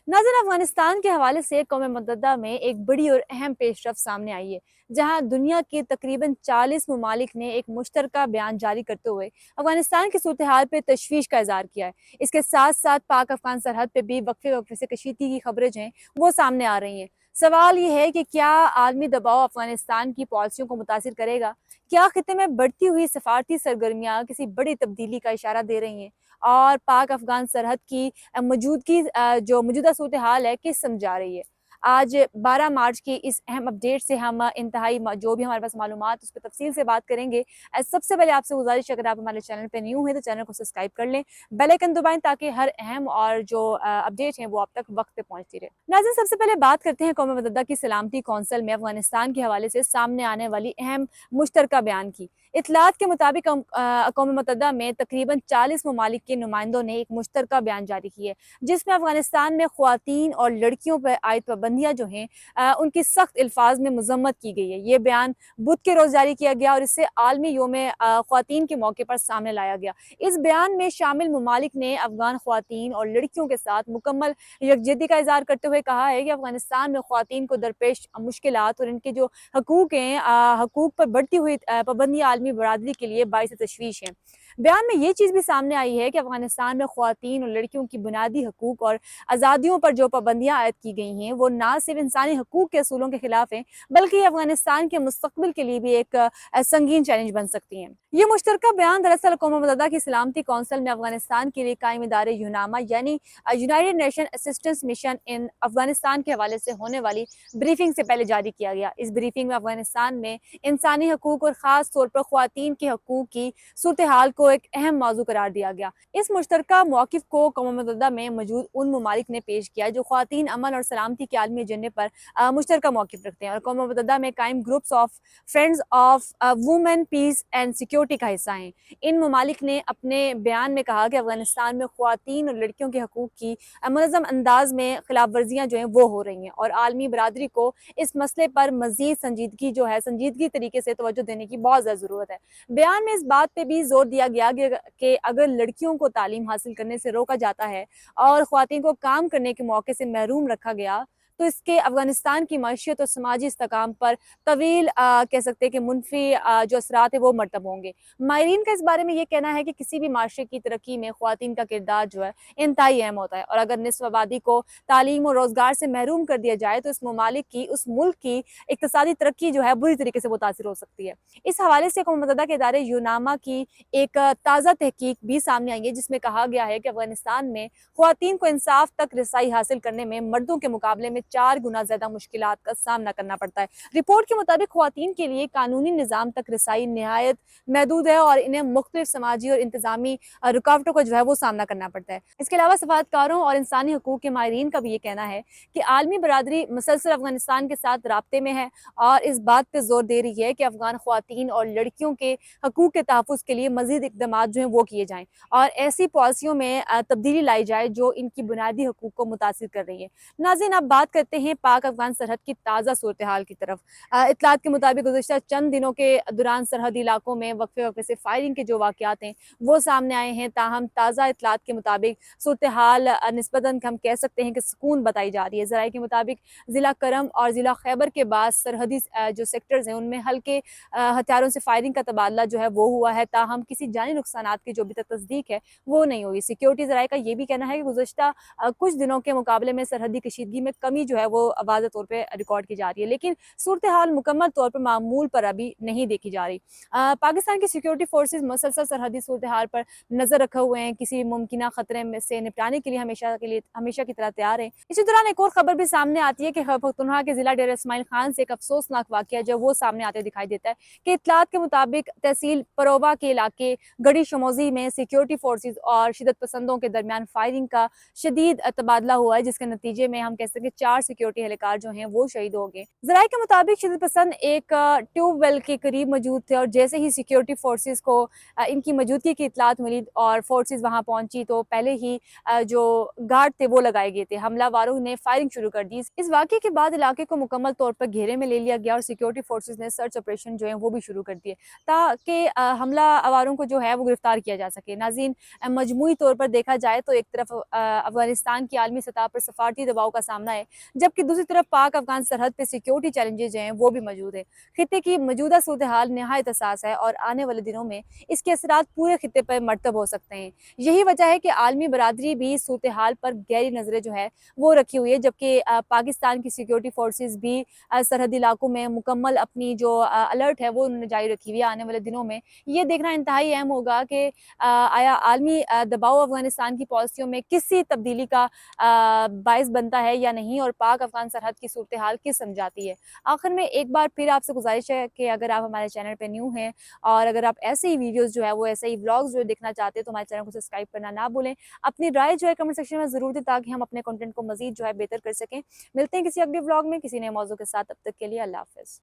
नाज़रीन, अफगानिस्तान के हवाले से कौम मुत्तहिदा में एक बड़ी और अहम पेशरफ सामने आई है, जहां दुनिया के तकरीबन 40 ममालिक ने एक मुश्तरका बयान जारी करते हुए अफगानिस्तान की सूरत हाल पर तशवीश का इजहार किया है। इसके साथ साथ पाक अफगान सरहद पर भी वक्फे वक्फे से कशीदगी की खबरें जो हैं वो सामने आ रही हैं। सवाल ये है कि क्या आलमी दबाव अफगानिस्तान की पॉलिसियों को मुतासिर करेगा? क्या खिते में बढ़ती हुई सफारती सरगर्मियाँ किसी बड़ी तब्दीली का इशारा दे रही हैं? और पाक अफगान सरहद की मौजूदगी जो मौजूदा सूरत हाल है किस समझा रही है। आज 12 मार्च की इस अहम अपडेट से हम जो भी हमारे पास मालूमात उस पर तफसील से बात करेंगे। सबसे पहले आपसे गुजारिश, अगर आप हमारे चैनल पे न्यू हैं तो चैनल को सब्सक्राइब कर लें, बेल आइकन दबाएं ताकि हर अहम और जो अपडेट है वो आप तक वक्त पे पहुंचती रहे। नाज़रीन, सबसे पहले बात करते हैं कौम मुत्तहिदा की सलामती कौंसिल में अफगानिस्तान के हवाले से सामने आने वाली अहम मुश्तरका बयान की। इतलात के मुताबिक कौम मुत्तहिदा में तकरीबन 40 ममालिक के नुमाइंदों ने एक मुश्तरका बयान जारी किया है, जिसमें अफगानिस्तान में ख्वातीन और लड़कियों पर आयद पाबंदियाँ जो हैं उनकी सख्त अल्फाज में मजम्मत की गई है। ये बयान बुध के रोज़ जारी किया गया और इसे आलमी योम ख्वातीन के मौके पर सामने लाया गया। इस बयान में शामिल ममालिक ने अफगान ख्वातीन और लड़कियों के साथ मुकम्मल यकजहती का इजहार करते हुए कहा है कि अफगानिस्तान में ख्वातीन को दरपेश मुश्किलात और इनके जो हकूक हैं, हकूक पर बढ़ती हुई पाबंदियाँ आलमी बरादरी के लिए बाइस तशवीश हैं। बयान में ये चीज़ भी सामने आई है कि अफगानिस्तान में ख्वातीन और लड़कियों की बुनियादी हकूक और आज़ादियों पर जो पाबंदियाँ आयद की गई हैं वो ना सिर्फ इंसानी हकूक के असूलों के खिलाफ हैं, बल्कि अफगानिस्तान के मुस्तकबिल के लिए भी एक संगीन चैलेंज बन सकती हैं। ये मुश्तरका बयान दरअसल कौम मुत्तहिदा की सलामती कौंसिल में अफगानिस्तान के लिए कायम इदारे यूनामा यानी United nation assistance mission in Afghanistan के हवाले से होने वाली ब्रीफिंग से पहले जारी किया गया। इस ब्रीफिंग में अफगानिस्तान में इंसानी हकूक और ख़ास तौर पर ख्वातीन के हकूक की सूरत हाल को एक अहम मौजू करार दिया गया। इस मुश्तरका मौक़िफ़ को कौम मुत्तहिदा में मौजूद उन ममालिक ने पेश किया जो ख्वातीन, अमन और सलामती के आलमी एजेंडे पर मुश्तरका मौक़िफ़ रखते हैं और कौम मुत्तहिदा में कायम groups of friends of women peace and security का हिस्सा हैं। इन ममालिक ने अपने बयान में कहा कि अफगानिस्तान में ख्वातीन और लड़कियों के हकूक की मुनज़्ज़म अंदाज में खिलाफ वर्जियाँ जो हैं वो हो रही हैं और आलमी बरादरी को इस मसले पर मज़ीद संजीदगी तरीके से तवज्जो देने की बहुत ज़्यादा ज़रूरत है। बयान में इस बात पे भी जोर दिया गया कि अगर लड़कियों को तालीम हासिल करने से रोका जाता है और ख्वातीन को काम करने के मौके से महरूम रखा गया तो इसके अफगानिस्तान की मईशत और समाजी इस्तेकाम पर तवील कह सकते हैं कि मुनफी जो असरात है वो मरतब होंगे। माहिरीन का इस बारे में ये कहना है कि किसी भी माशरे की तरक्की में ख्वातीन का किरदार जो है इंतहाई अहम होता है और अगर निस्फ आबादी को तालीम और रोजगार से महरूम कर दिया जाए तो उस मुल्क की इक्तिसादी तरक्की जो है बुरी तरीके से मुतासिर हो सकती है। इस हवाले से कौम मुत्तहिदा के इदारे यूनामा की एक ताज़ा तहकीक भी सामने आई है जिसमें कहा गया है कि अफगानिस्तान में ख्वातीन को इंसाफ तक रसाई हासिल करने में मर्दों के मुकाबले में 4 गुना ज्यादा मुश्किलात का सामना करना पड़ता है। रिपोर्ट के मुताबिक ख्वातीन के लिए कानूनी निज़ाम तक रसाई नहायत महदूद है और इन्हें मुख्तलिफ समाजी और इंतजामी रुकावटों का जो है वो सामना करना पड़ता है। इसके अलावा सफारतकारों और इंसानी हकूक के माहिरीन का भी ये कहना है कि आलमी बरादरी मुसलसल अफगानिस्तान के साथ राब्ते में है और इस बात पर जोर दे रही है कि अफगान ख्वातीन और लड़कियों के हकूक के तहफ़्फ़ुज़ के लिए मज़ीद इक़दाम जो हैं वो किए जाएँ और ऐसी पॉलिसियों में तब्दीली लाई जाए जो इनकी बुनियादी हकूक को मुतासिर कर रही है। नाज़रीन, अब बात करते हैं पाक अफगान सरहद की ताज़ा सूरत हाल की तरफ। इत्तलात के मुताबिक गुज़िश्ता चंद दिनों के दौरान सरहदी इलाकों में वक्फे वक्फे से फायरिंग के जो वाक़यात हैं वो सामने आए हैं। ताहम ताज़ा इत्तलात के मुताबिक सूरत हाल निस्बतन हम कह सकते हैं कि सुकून बताई जा रही है। ज़राए के मुताबिक ज़िला करम और ज़िला खैबर के बाद सरहदी जो सेक्टर्स हैं उनमें हल्के हथियारों से फायरिंग का तबादला जो है वो हुआ है। ताहम किसी जानी नुकसानात की जो अभी तक तस्दीक है वो नहीं हुई। सिक्योरिटी ज़राए का ये भी कहना है कि गुज़िश्ता कुछ दिनों के मुकाबले में सरहदी कशीदगी में कमी जो है वो वाज़ेह तौर पे रिकॉर्ड की जा रही है, लेकिन सूरत हाल मुकम्मल तौर पर मामूल पर अभी नहीं देखी जा रही। पाकिस्तान की सिक्योरिटी फोर्सेज मुसलसल सरहदी सूरत हाल पर नज़र रखे हुए हैं, किसी भी मुमकिन खतरे में से निपटाने के लिए हमेशा की तरह तैयार है। इसी दौरान एक और खबर भी सामने आती है कि खैबर पख्तूनख्वा के जिला डेरा इस्माइल खान से एक अफसोसनाक वाक़या जो वो सामने आते दिखाई देता है कि इत्तलात के मुताबिक तहसील परोवा के इलाके गड़ी शमोजी में सिक्योरिटी फोर्सेज और शिदत पसंदों के दरमियान फायरिंग का शदीद तबादला हुआ है, जिसके नतीजे में हम कह सकते हैं 4 सिक्योरिटी एहलकार जो हैं वो शहीद हो गए। ज़राए के मुताबिक शिदत पसंद एक ट्यूबवेल के करीब मौजूद थे और जैसे ही सिक्योरिटी फोर्सेस को इनकी मौजूदगी की इत्तलात मिली और फोर्सेस वहां पहुंची तो पहले ही जो गार्ड थे वो लगाए गए थे। हमलावरों ने फायरिंग शुरू कर दी। इस वाक़े के बाद इलाके को मुकम्मल तौर पर घेरे में ले लिया गया और सिक्योरिटी फोर्सेस ने सर्च ऑपरेशन जो है वो भी शुरू कर दिए ताकि हमलावरों को जो है वो गिरफ्तार किया जा सके। नाज़रीन, मजमूई तौर पर देखा जाए तो एक तरफ अफगानिस्तान की आलमी सतह पर सफारती दबाव का सामना है, जबकि दूसरी तरफ पाक अफगान सरहद पे सिक्योरिटी चैलेंजेस जो हैं वो भी मौजूद है। खित्ते की मौजूदा सूरत हाल नहायत हसास है और आने वाले दिनों में इसके असरात पूरे खित्ते पर मरतब हो सकते हैं। यही वजह है कि आलमी बरादरी भी सूरत हाल पर गहरी नजरें जो है वो रखी हुई है, जबकि पाकिस्तान की सिक्योरिटी फोर्सेस भी सरहदी इलाकों में मुकम्मल अपनी जो अलर्ट है वो उन्होंने जारी रखी हुई है। आने वाले दिनों में ये देखना इंतहाई अहम होगा कि आया आलमी दबाव अफगानिस्तान की पॉलिसियों में किसी तब्दीली का बायस बनता है या नहीं और पाक अफगान सरहद की सूरत हाल किस समझाती है। आखिर में एक बार फिर आपसे गुजारिश है कि अगर आप हमारे चैनल पे न्यू हैं और अगर आप ऐसे ही वीडियोस जो है वो ऐसे ही व्लॉग्स जो देखना चाहते हैं तो हमारे चैनल को सब्सक्राइब करना ना भूलें। अपनी राय जो है कमेंट सेक्शन में ज़रूर दें ताकि हम अपने कंटेंट को मज़ीद जो है बेहतर कर सकें। मिलते हैं किसी अगले व्लॉग में किसी नए मौजू के साथ। तब तक के लिए अल्लाह हाफ़िज़।